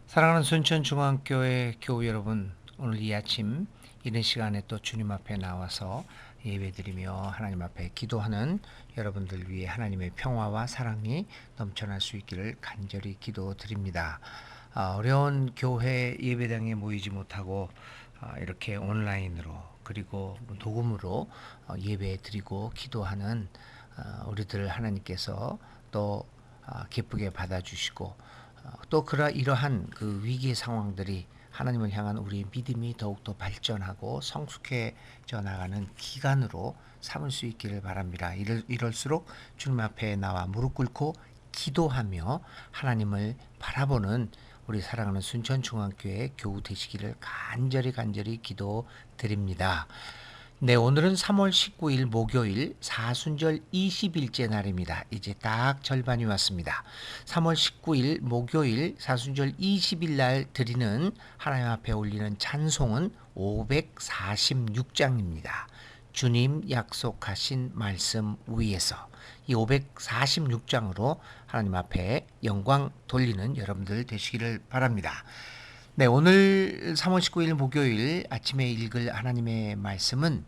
사랑하는 순천중앙교회 교우 여러분, 오늘 이 아침 이른 시간에 또 주님 앞에 나와서 예배드리며 하나님 앞에 기도하는 여러분들 위해 하나님의 평화와 사랑이 넘쳐날 수 있기를 간절히 기도드립니다. 어려운 교회 예배당에 모이지 못하고 이렇게 온라인으로 그리고 도금으로 예배 드리고 기도하는 우리들 하나님께서 또 기쁘게 받아주시고 또 이러한 그 위기의 상황들이 하나님을 향한 우리의 믿음이 더욱더 발전하고 성숙해져 나가는 기간으로 삼을 수 있기를 바랍니다. 이럴수록 주님 앞에 나와 무릎 꿇고 기도하며 하나님을 바라보는 우리 사랑하는 순천중앙교회 교우 되시기를 간절히 기도드립니다. 네, 오늘은 3월 19일 목요일 사순절 20일째 날입니다. 이제 딱 절반이 왔습니다. 3월 19일 목요일 사순절 20일 날 드리는 하나님 앞에 올리는 찬송은 546장입니다. 주님 약속하신 말씀 위에서 이 546장으로 하나님 앞에 영광 돌리는 여러분들 되시기를 바랍니다. 네, 오늘 3월 19일 목요일 아침에 읽을 하나님의 말씀은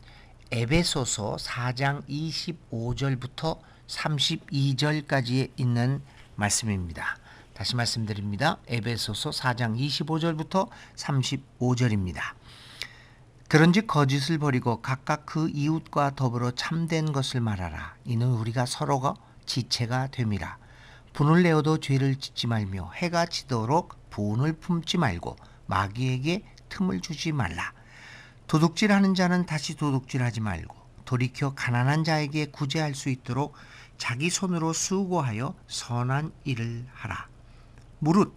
에베소서 4장 25절부터 32절까지에 있는 말씀입니다. 다시 말씀드립니다. 에베소서 4장 25절부터 35절입니다. 그런즉 거짓을 버리고 각각 그 이웃과 더불어 참된 것을 말하라. 이는 우리가 서로가 지체가 됨이라. 분을 내어도 죄를 짓지 말며 해가 지도록 분을 품지 말고 마귀에게 틈을 주지 말라. 도둑질하는 자는 다시 도둑질하지 말고 돌이켜 가난한 자에게 구제할 수 있도록 자기 손으로 수고하여 선한 일을 하라. 무릇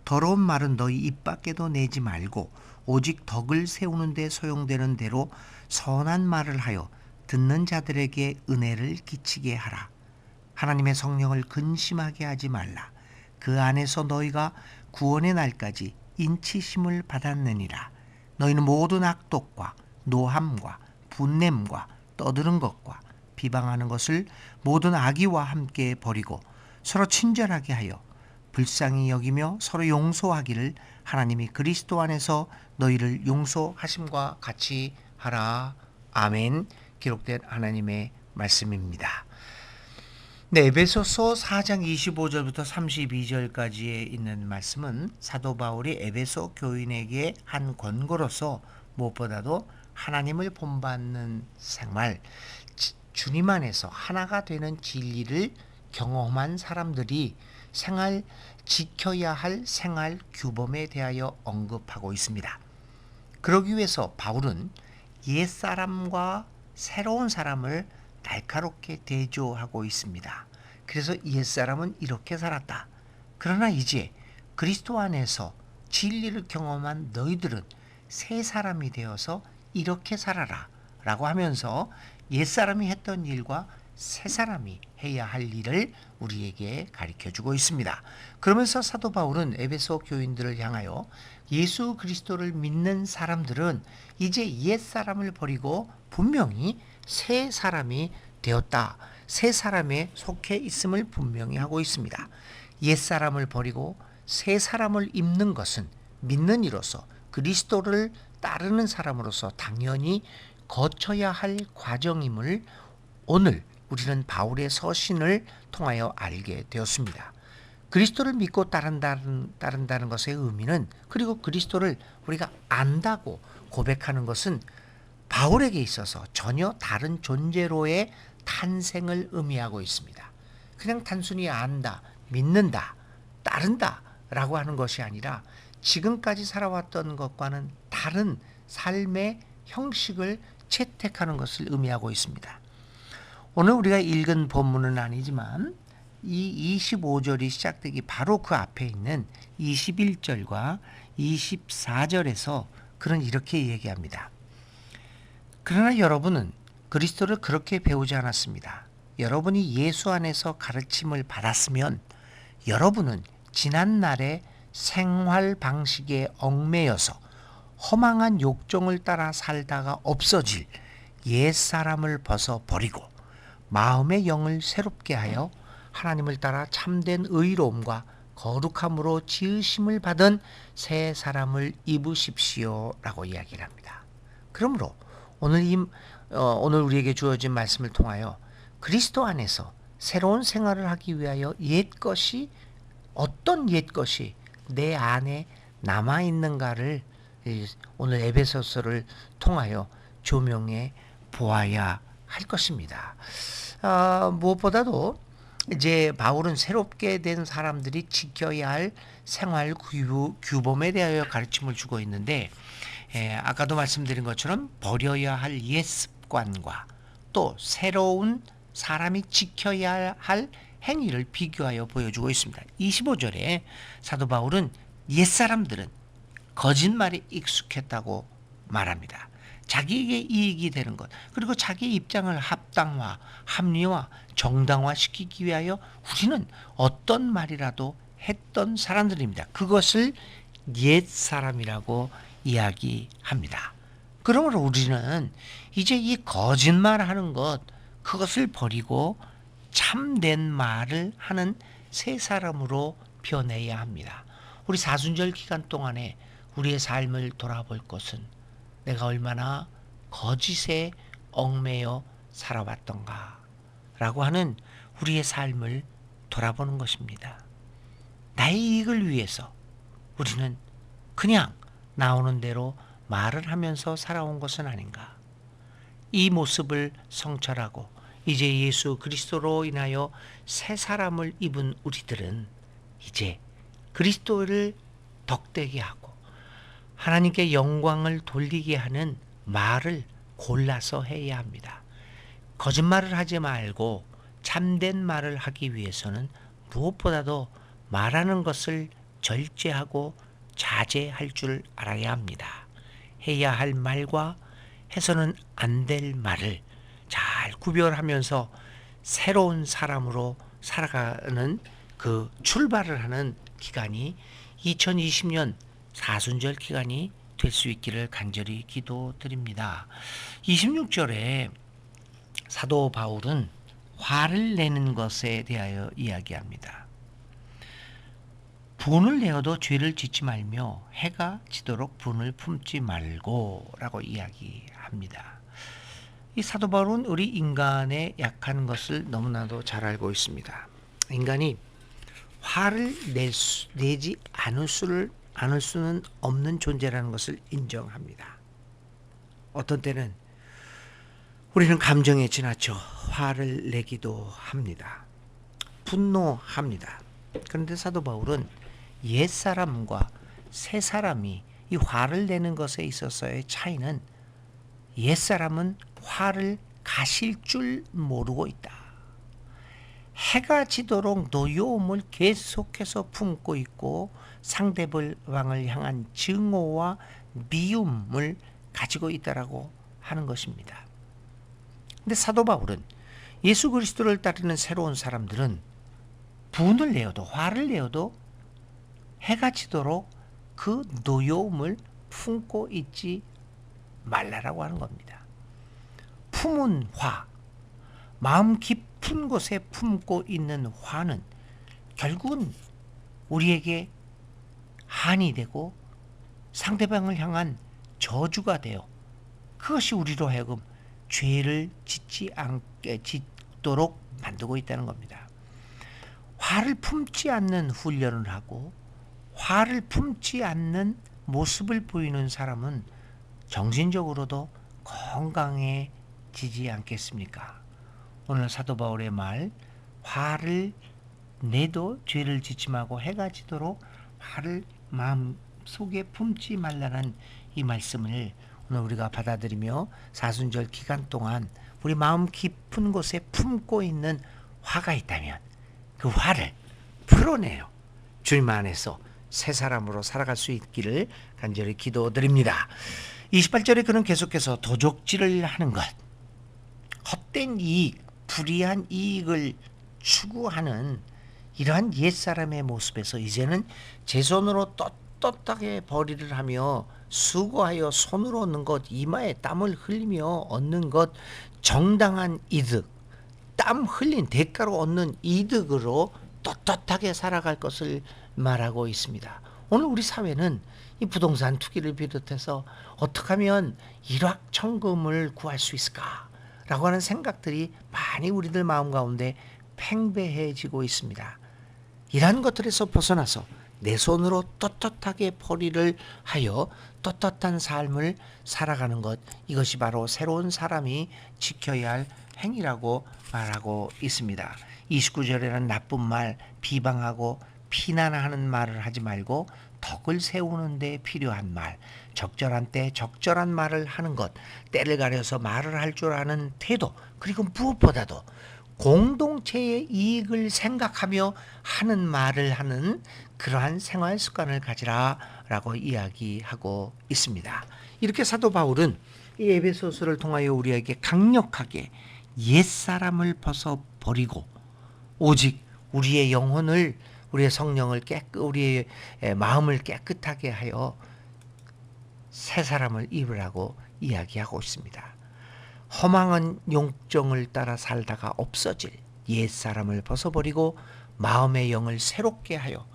더러운 말은 너희 입 밖에도 내지 말고 오직 덕을 세우는 데 소용되는 대로 선한 말을 하여 듣는 자들에게 은혜를 끼치게 하라. 하나님의 성령을 근심하게 하지 말라. 그 안에서 너희가 구원의 날까지 인치심을 받았느니라. 너희는 모든 악독과 노함과 분냄과 떠드는 것과 비방하는 것을 모든 악의와 함께 버리고 서로 친절하게 하여 불쌍히 여기며 서로 용서하기를 하나님이 그리스도 안에서 너희를 용서하심과 같이 하라. 아멘. 기록된 하나님의 말씀입니다. 네, 에베소서 4장 25절부터 32절까지에 있는 말씀은 사도 바울이 에베소 교인에게 한 권고로서 무엇보다도 하나님을 본받는 생활, 주님 안에서 하나가 되는 진리를 경험한 사람들이 지켜야 할 생활 규범에 대하여 언급하고 있습니다. 그러기 위해서 바울은 옛사람과 새로운 사람을 날카롭게 대조하고 있습니다. 그래서 옛사람은 이렇게 살았다. 그러나 이제 그리스도 안에서 진리를 경험한 너희들은 새 사람이 되어서 이렇게 살아라 라고 하면서 옛사람이 했던 일과 새 사람이 해야 할 일을 우리에게 가르쳐주고 있습니다. 그러면서 사도 바울은 에베소 교인들을 향하여 예수 그리스도를 믿는 사람들은 이제 옛사람을 버리고 분명히 새 사람이 되었다. 새 사람에 속해 있음을 분명히 하고 있습니다. 옛사람을 버리고 새 사람을 입는 것은 믿는 이로서 그리스도를 따르는 사람으로서 당연히 거쳐야 할 과정임을 오늘 우리는 바울의 서신을 통하여 알게 되었습니다. 그리스도를 믿고 따른다는 것의 의미는, 그리고 그리스도를 우리가 안다고 고백하는 것은 바울에게 있어서 전혀 다른 존재로의 탄생을 의미하고 있습니다. 그냥 단순히 안다, 믿는다, 따른다 라고 하는 것이 아니라 지금까지 살아왔던 것과는 다른 삶의 형식을 채택하는 것을 의미하고 있습니다. 오늘 우리가 읽은 본문은 아니지만 이 25절이 시작되기 바로 그 앞에 있는 21절과 24절에서 그는 이렇게 얘기합니다. 그러나 여러분은 그리스도를 그렇게 배우지 않았습니다. 여러분이 예수 안에서 가르침을 받았으면 여러분은 지난날의 생활 방식에 얽매여서 허망한 욕정을 따라 살다가 없어질 옛사람을 벗어버리고 마음의 영을 새롭게 하여 하나님을 따라 참된 의로움과 거룩함으로 지으심을 받은 새 사람을 입으십시오 라고 이야기를 합니다. 그러므로 오늘 우리에게 주어진 말씀을 통하여 그리스도 안에서 새로운 생활을 하기 위하여 어떤 옛 것이 내 안에 남아있는가를 오늘 에베소서를 통하여 조명해 보아야 할 것입니다. 무엇보다도 이제 바울은 새롭게 된 사람들이 지켜야 할 생활 규범에 대하여 가르침을 주고 있는데, 아까도 말씀드린 것처럼 버려야 할 옛 습관과 또 새로운 사람이 지켜야 할 행위를 비교하여 보여주고 있습니다. 25절에 사도 바울은 옛사람들은 거짓말에 익숙했다고 말합니다. 자기에게 이익이 되는 것, 그리고 자기 입장을 합리화, 정당화시키기 위하여 우리는 어떤 말이라도 했던 사람들입니다. 그것을 옛사람이라고 이야기합니다. 그러므로 우리는 이제 이 거짓말하는 것, 그것을 버리고 참된 말을 하는 새 사람으로 변해야 합니다. 우리 사순절 기간 동안에 우리의 삶을 돌아볼 것은 내가 얼마나 거짓에 얽매여 살아왔던가 라고 하는 우리의 삶을 돌아보는 것입니다. 나의 이익을 위해서 우리는 그냥 나오는 대로 말을 하면서 살아온 것은 아닌가. 이 모습을 성찰하고 이제 예수 그리스도로 인하여 새 사람을 입은 우리들은 이제 그리스도를 덕되게 하고 하나님께 영광을 돌리게 하는 말을 골라서 해야 합니다. 거짓말을 하지 말고 참된 말을 하기 위해서는 무엇보다도 말하는 것을 절제하고 자제할 줄 알아야 합니다. 해야 할 말과 해서는 안 될 말을 잘 구별하면서 새로운 사람으로 살아가는 그 출발을 하는 기간이 2020년 사순절 기간이 될 수 있기를 간절히 기도드립니다. 26절에 사도 바울은 화를 내는 것에 대하여 이야기합니다. 분을 내어도 죄를 짓지 말며 해가 지도록 분을 품지 말고 라고 이야기합니다. 이 사도 바울은 우리 인간의 약한 것을 너무나도 잘 알고 있습니다. 인간이 화를 내지 않을 수는 없는 존재라는 것을 인정합니다. 어떤 때는 우리는 감정에 지나쳐 화를 내기도 합니다. 분노합니다. 그런데 사도 바울은 옛사람과 새사람이 이 화를 내는 것에 있어서의 차이는 옛사람은 화를 가실 줄 모르고 있다. 해가 지도록 노여움을 계속해서 품고 있고 상대방을 향한 증오와 미움을 가지고 있다라고 하는 것입니다. 근데 사도 바울은 예수 그리스도를 따르는 새로운 사람들은 분을 내어도 화를 내어도 해가 지도록 그 노여움을 품고 있지 말라라고 하는 겁니다. 품은 화, 마음 깊은 곳에 품고 있는 화는 결국은 우리에게 한이 되고 상대방을 향한 저주가 되어 그것이 우리로 하여금 죄를 짓도록 만들고 있다는 겁니다. 화를 품지 않는 훈련을 하고 화를 품지 않는 모습을 보이는 사람은 정신적으로도 건강해지지 않겠습니까? 오늘 사도 바울의 말, 화를 내도 죄를 짓지 말고 해가 지도록 화를 마음 속에 품지 말라는 이 말씀을 오늘 우리가 받아들이며 사순절 기간 동안 우리 마음 깊은 곳에 품고 있는 화가 있다면 그 화를 풀어내요. 주님 안에서 새 사람으로 살아갈 수 있기를 간절히 기도드립니다. 28절에 그는 계속해서 도적질을 하는 것, 헛된 이익, 불이한 이익을 추구하는 이러한 옛사람의 모습에서 이제는 제 손으로 떳떳하게 벌이를 하며 수고하여 손으로 얻는 것, 이마에 땀을 흘리며 얻는 것, 정당한 이득, 땀 흘린 대가로 얻는 이득으로 떳떳하게 살아갈 것을 말하고 있습니다. 오늘 우리 사회는 이 부동산 투기를 비롯해서 어떻게 하면 일확천금을 구할 수 있을까라고 하는 생각들이 많이 우리들 마음 가운데 팽배해지고 있습니다. 이러한 것들에서 벗어나서 내 손으로 떳떳하게 벌이를 하여 떳떳한 삶을 살아가는 것, 이것이 바로 새로운 사람이 지켜야 할 행위라고 말하고 있습니다. 29절에는 나쁜 말, 비방하고 비난하는 말을 하지 말고 덕을 세우는 데 필요한 말, 적절한 때 적절한 말을 하는 것, 때를 가려서 말을 할 줄 아는 태도, 그리고 무엇보다도 공동체의 이익을 생각하며 하는 말을 하는 그러한 생활 습관을 가지라라고 이야기하고 있습니다. 이렇게 사도 바울은 이 에베소서를 통하여 우리에게 강력하게 옛사람을 벗어버리고 오직 우리의 영혼을, 우리의 성령을 우리의 마음을 깨끗하게 하여 새 사람을 입으라고 이야기하고 있습니다. 허망한 용정을 따라 살다가 없어질 옛사람을 벗어버리고 마음의 영을 새롭게 하여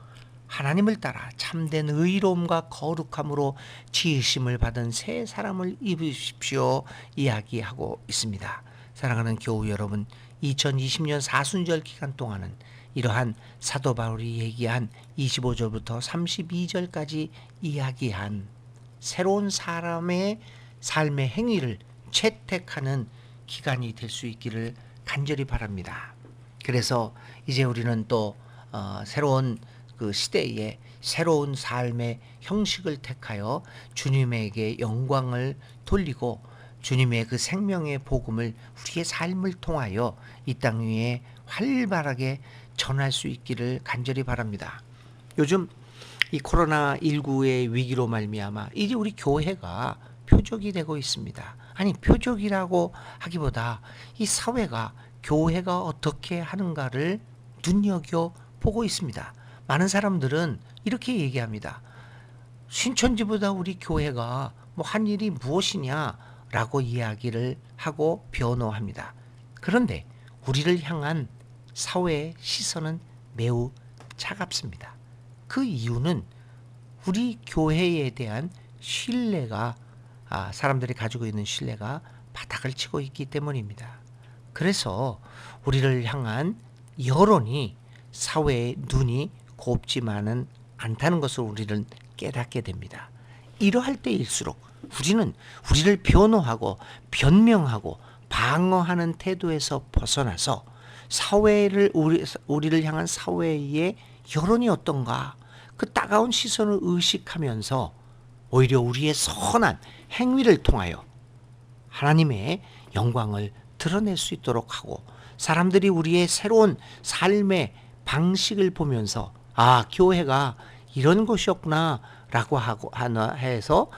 하나님을 따라 참된 의로움과 거룩함으로 지으심을 받은 새 사람을 입으십시오 이야기하고 있습니다. 사랑하는 교우 여러분, 2020년 사순절 기간 동안은 이러한 사도 바울이 얘기한 25절부터 32절까지 이야기한 새로운 사람의 삶의 행위를 채택하는 기간이 될 수 있기를 간절히 바랍니다. 그래서 이제 우리는 또 새로운 그 시대에 새로운 삶의 형식을 택하여 주님에게 영광을 돌리고 주님의 그 생명의 복음을 우리의 삶을 통하여 이 땅 위에 활발하게 전할 수 있기를 간절히 바랍니다. 요즘 이 코로나19의 위기로 말미암아 이제 우리 교회가 표적이 되고 있습니다. 아니, 표적이라고 하기보다 이 사회가 교회가 어떻게 하는가를 눈여겨보고 있습니다. 많은 사람들은 이렇게 얘기합니다. 신천지보다 우리 교회가 한 일이 무엇이냐라고 이야기를 하고 변호합니다. 그런데 우리를 향한 사회의 시선은 매우 차갑습니다. 그 이유는 우리 교회에 대한 신뢰가, 사람들이 가지고 있는 신뢰가 바닥을 치고 있기 때문입니다. 그래서 우리를 향한 여론이, 사회의 눈이 곱지만은 않다는 것을 우리는 깨닫게 됩니다. 이러할 때일수록 우리는 우리를 변호하고 변명하고 방어하는 태도에서 벗어나서 우리를 향한 사회의 여론이 어떤가, 그 따가운 시선을 의식하면서 오히려 우리의 선한 행위를 통하여 하나님의 영광을 드러낼 수 있도록 하고, 사람들이 우리의 새로운 삶의 방식을 보면서 교회가 이런 곳이었구나 라고 해서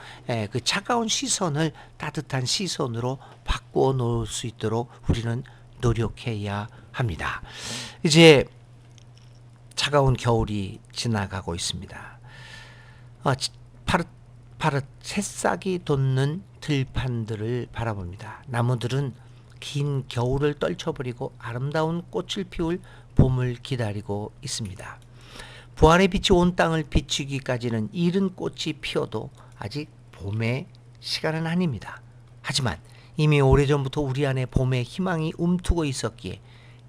그 차가운 시선을 따뜻한 시선으로 바꾸어 놓을 수 있도록 우리는 노력해야 합니다. 이제 차가운 겨울이 지나가고 있습니다. 파릇파릇 새싹이 돋는 들판들을 바라봅니다. 나무들은 긴 겨울을 떨쳐버리고 아름다운 꽃을 피울 봄을 기다리고 있습니다. 부활의 빛이 온 땅을 비추기까지는 이른 꽃이 피어도 아직 봄의 시간은 아닙니다. 하지만 이미 오래전부터 우리 안에 봄의 희망이 움트고 있었기에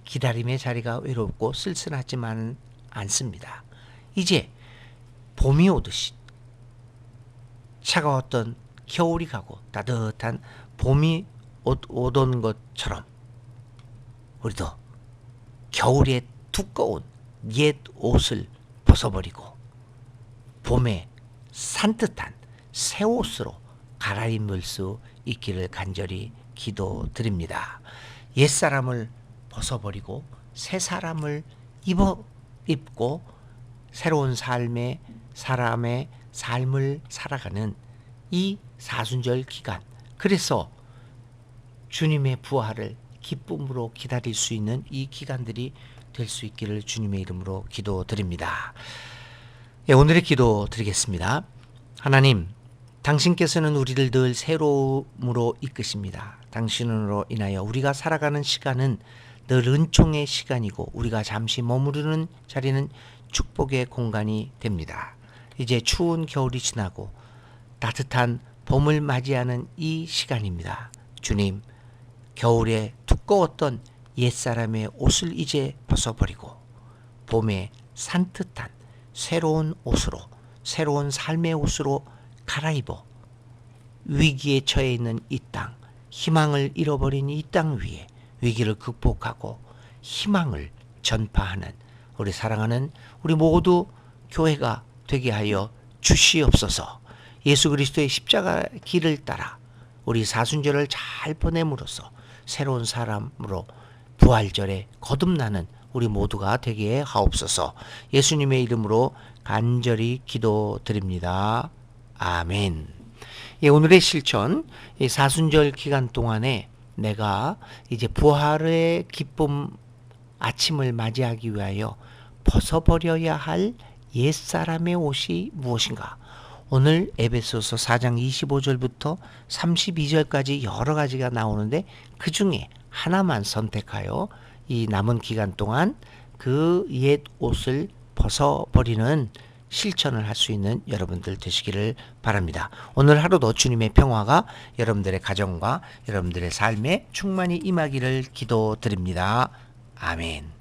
기다림의 자리가 외롭고 쓸쓸하지만은 않습니다. 이제 봄이 오듯이 차가웠던 겨울이 가고 따뜻한 봄이 오던 것처럼 우리도 겨울의 두꺼운 옛 옷을 벗어버리고 봄에 산뜻한 새 옷으로 갈아입을 수 있기를 간절히 기도드립니다. 옛사람을 벗어버리고 새 사람을 입고 새로운 사람의 삶을 살아가는 이 사순절 기간, 그래서 주님의 부활을 기쁨으로 기다릴 수 있는 이 기간들이 될 수 있기를 주님의 이름으로 기도드립니다. 오늘의 기도 드리겠습니다. 하나님, 당신께서는 우리를 늘 새로움으로 이끄십니다. 당신으로 인하여 우리가 살아가는 시간은 늘 은총의 시간이고 우리가 잠시 머무르는 자리는 축복의 공간이 됩니다. 이제 추운 겨울이 지나고 따뜻한 봄을 맞이하는 이 시간입니다. 주님, 겨울에 두꺼웠던 옛사람의 옷을 이제 벗어버리고 봄에 산뜻한 새로운 옷으로, 새로운 삶의 옷으로 갈아입어 위기에 처해 있는 이 땅, 희망을 잃어버린 이 땅 위에 위기를 극복하고 희망을 전파하는 우리 사랑하는 우리 모두 교회가 되게 하여 주시옵소서. 예수 그리스도의 십자가 길을 따라 우리 사순절을 잘 보냄으로써 새로운 사람으로 부활절에 거듭나는 우리 모두가 되게 하옵소서. 예수님의 이름으로 간절히 기도드립니다. 아멘. 예, 오늘의 실천, 이 사순절 기간 동안에 내가 이제 부활의 기쁨 아침을 맞이하기 위하여 벗어버려야 할 옛사람의 옷이 무엇인가? 오늘 에베소서 4장 25절부터 32절까지 여러 가지가 나오는데 그 중에 하나만 선택하여 이 남은 기간 동안 그 옛 옷을 벗어버리는 실천을 할 수 있는 여러분들 되시기를 바랍니다. 오늘 하루도 주님의 평화가 여러분들의 가정과 여러분들의 삶에 충만히 임하기를 기도드립니다. 아멘.